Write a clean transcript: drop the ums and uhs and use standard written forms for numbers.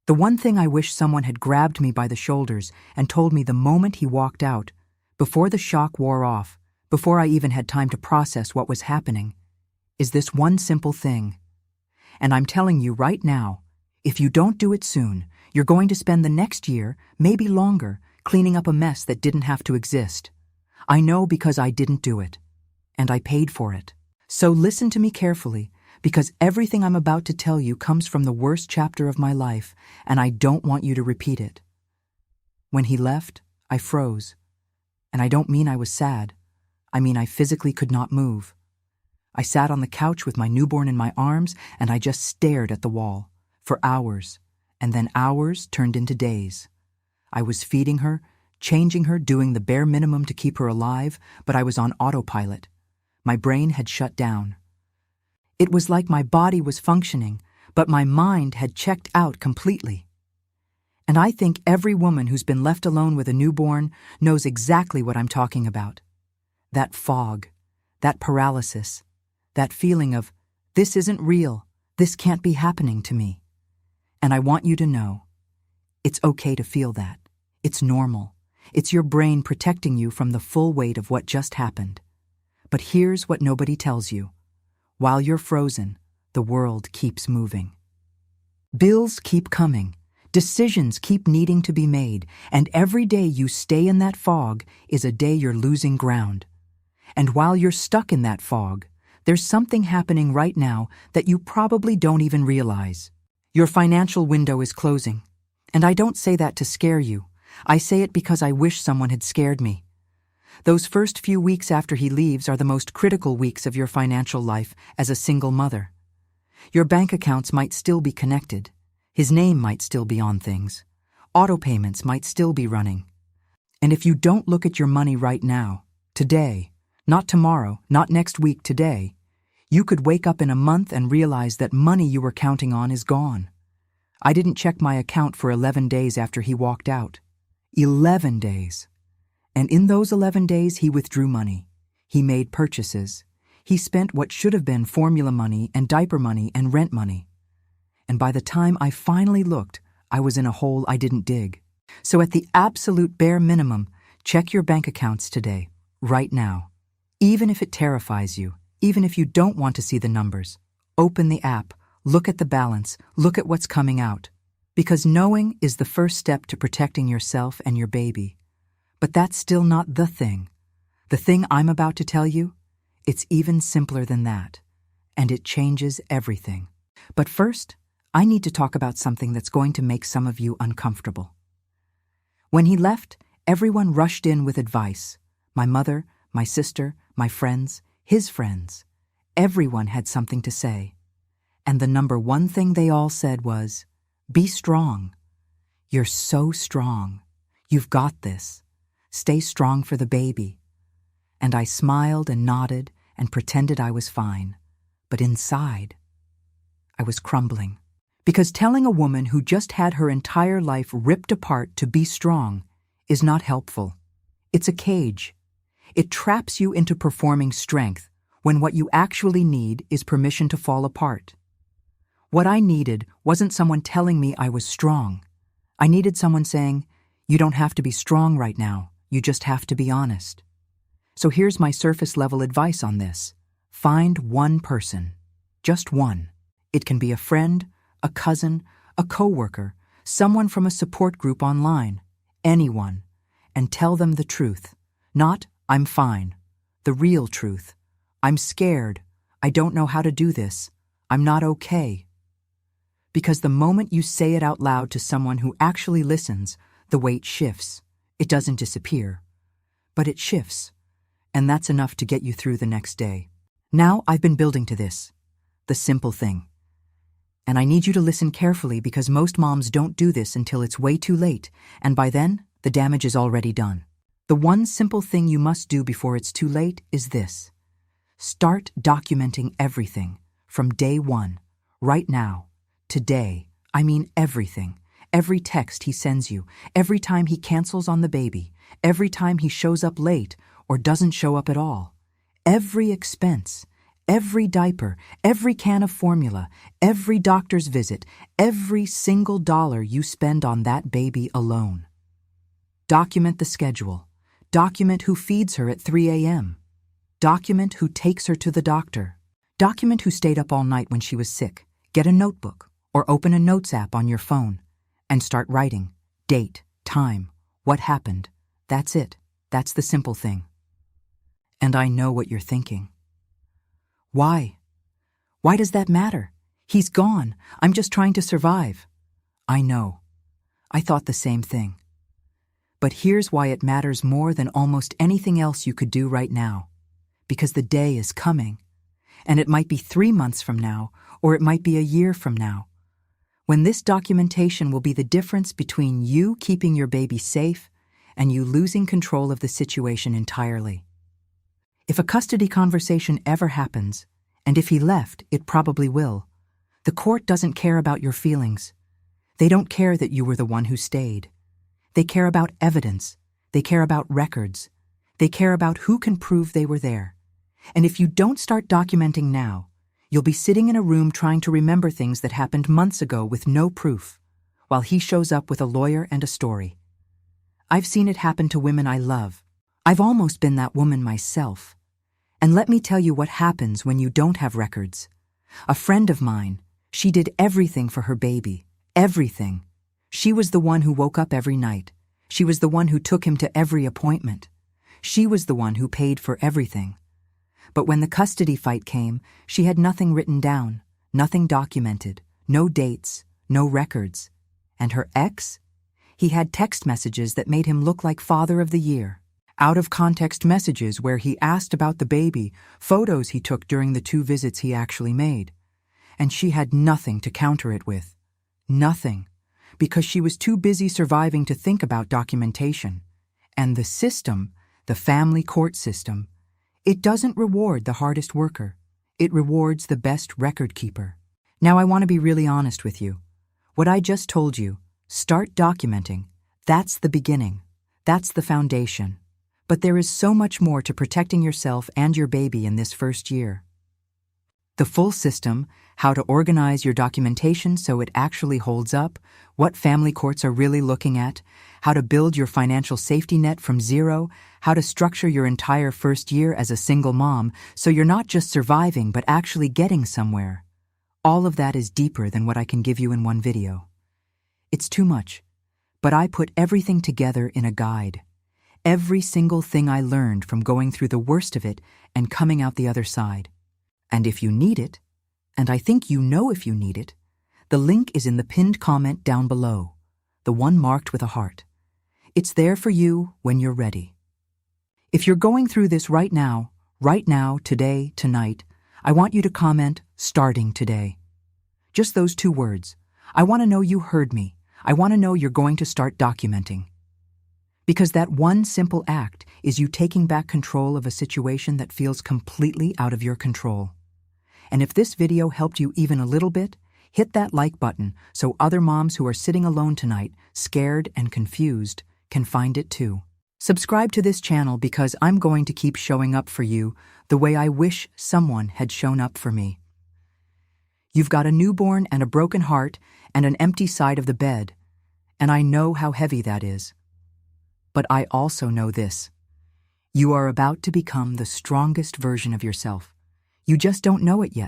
The one thing I wish someone had grabbed me by the shoulders and told me the moment he walked out, before the shock wore off, before I even had time to process what was happening, is this one simple thing. And I'm telling you right now, if you don't do it soon, you're going to spend the next year, maybe longer, cleaning up a mess that didn't have to exist. I know because I didn't do it, and I paid for it. So listen to me carefully, because everything I'm about to tell you comes from the worst chapter of my life, and I don't want you to repeat it. When he left, I froze. And I don't mean I was sad. I mean I physically could not move. I sat on the couch with my newborn in my arms, and I just stared at the wall, for hours, and then hours turned into days. I was feeding her, changing her, doing the bare minimum to keep her alive, but I was on autopilot. My brain had shut down. It was like my body was functioning, but my mind had checked out completely. And I think every woman who's been left alone with a newborn knows exactly what I'm talking about. That fog, that paralysis, that feeling of, this isn't real, this can't be happening to me. And I want you to know, it's okay to feel that. It's normal. It's your brain protecting you from the full weight of what just happened. But here's what nobody tells you. While you're frozen, the world keeps moving. Bills keep coming. Decisions keep needing to be made, and every day you stay in that fog is a day you're losing ground. And while you're stuck in that fog, there's something happening right now that you probably don't even realize. Your financial window is closing. And I don't say that to scare you. I say it because I wish someone had scared me. Those first few weeks after he leaves are the most critical weeks of your financial life as a single mother. Your bank accounts might still be connected. His name might still be on things. Auto payments might still be running. And if you don't look at your money right now, today, not tomorrow, not next week, today, you could wake up in a month and realize that money you were counting on is gone. I didn't check my account for 11 days after he walked out. 11 days. And in those 11 days, he withdrew money. He made purchases. He spent what should have been formula money and diaper money and rent money. And by the time I finally looked, I was in a hole I didn't dig. So at the absolute bare minimum, check your bank accounts today, right now. Even if it terrifies you, even if you don't want to see the numbers, open the app, look at the balance, look at what's coming out. Because knowing is the first step to protecting yourself and your baby. But that's still not the thing. The thing I'm about to tell you, it's even simpler than that. And it changes everything. But first, I need to talk about something that's going to make some of you uncomfortable. When he left, everyone rushed in with advice. My mother, my sister, my friends, his friends. Everyone had something to say. And the number one thing they all said was, be strong. You're so strong. You've got this. Stay strong for the baby. And I smiled and nodded and pretended I was fine. But inside, I was crumbling. Because telling a woman who just had her entire life ripped apart to be strong is not helpful. It's a cage. It traps you into performing strength when what you actually need is permission to fall apart. What I needed wasn't someone telling me I was strong. I needed someone saying, you don't have to be strong right now, you just have to be honest. So here's my surface-level advice on this. Find one person. Just one. It can be a friend, a cousin, a coworker, someone from a support group online, anyone, and tell them the truth. Not, I'm fine. The real truth. I'm scared. I don't know how to do this. I'm not okay. Because the moment you say it out loud to someone who actually listens, the weight shifts. It doesn't disappear. But it shifts. And that's enough to get you through the next day. Now I've been building to this. The simple thing. And I need you to listen carefully because most moms don't do this until it's way too late, and by then, the damage is already done. The one simple thing you must do before it's too late is this. Start documenting everything from day one, right now, today. I mean everything. Every text he sends you, every time he cancels on the baby, every time he shows up late or doesn't show up at all. Every expense, every diaper, every can of formula, every doctor's visit, every single dollar you spend on that baby alone. Document the schedule. Document who feeds her at 3 a.m. Document who takes her to the doctor. Document who stayed up all night when she was sick. Get a notebook or open a notes app on your phone and start writing. Date, time, what happened. That's it. That's the simple thing. And I know what you're thinking. Why? Why does that matter? He's gone. I'm just trying to survive. I know. I thought the same thing. But here's why it matters more than almost anything else you could do right now. Because the day is coming. And it might be 3 months from now, or it might be a year from now, when this documentation will be the difference between you keeping your baby safe and you losing control of the situation entirely. If a custody conversation ever happens, and if he left, it probably will, the court doesn't care about your feelings. They don't care that you were the one who stayed. They care about evidence. They care about records. They care about who can prove they were there. And if you don't start documenting now, you'll be sitting in a room trying to remember things that happened months ago with no proof, while he shows up with a lawyer and a story. I've seen it happen to women I love. I've almost been that woman myself. And let me tell you what happens when you don't have records. A friend of mine, she did everything for her baby. Everything. She was the one who woke up every night. She was the one who took him to every appointment. She was the one who paid for everything. But when the custody fight came, she had nothing written down, nothing documented, no dates, no records. And her ex? He had text messages that made him look like Father of the Year. Out-of-context messages where he asked about the baby, photos he took during the 2 visits he actually made. And she had nothing to counter it with. Nothing. Because she was too busy surviving to think about documentation. And the system, the family court system, it doesn't reward the hardest worker. It rewards the best record keeper. Now I want to be really honest with you. What I just told you, start documenting, that's the beginning. That's the foundation. But there is so much more to protecting yourself and your baby in this first year. The full system, how to organize your documentation so it actually holds up, what family courts are really looking at, how to build your financial safety net from zero, how to structure your entire first year as a single mom so you're not just surviving but actually getting somewhere. All of that is deeper than what I can give you in one video. It's too much, but I put everything together in a guide. Every single thing I learned from going through the worst of it and coming out the other side. And if you need it, and I think you know if you need it, the link is in the pinned comment down below, the one marked with a heart. It's there for you when you're ready. If you're going through this right now, today, tonight, I want you to comment, starting today. Just those 2 words. I want to know you heard me. I want to know you're going to start documenting. Because that one simple act is you taking back control of a situation that feels completely out of your control. And if this video helped you even a little bit, hit that like button so other moms who are sitting alone tonight, scared and confused, can find it too. Subscribe to this channel because I'm going to keep showing up for you the way I wish someone had shown up for me. You've got a newborn and a broken heart and an empty side of the bed, and I know how heavy that is. But I also know this. You are about to become the strongest version of yourself. You just don't know it yet.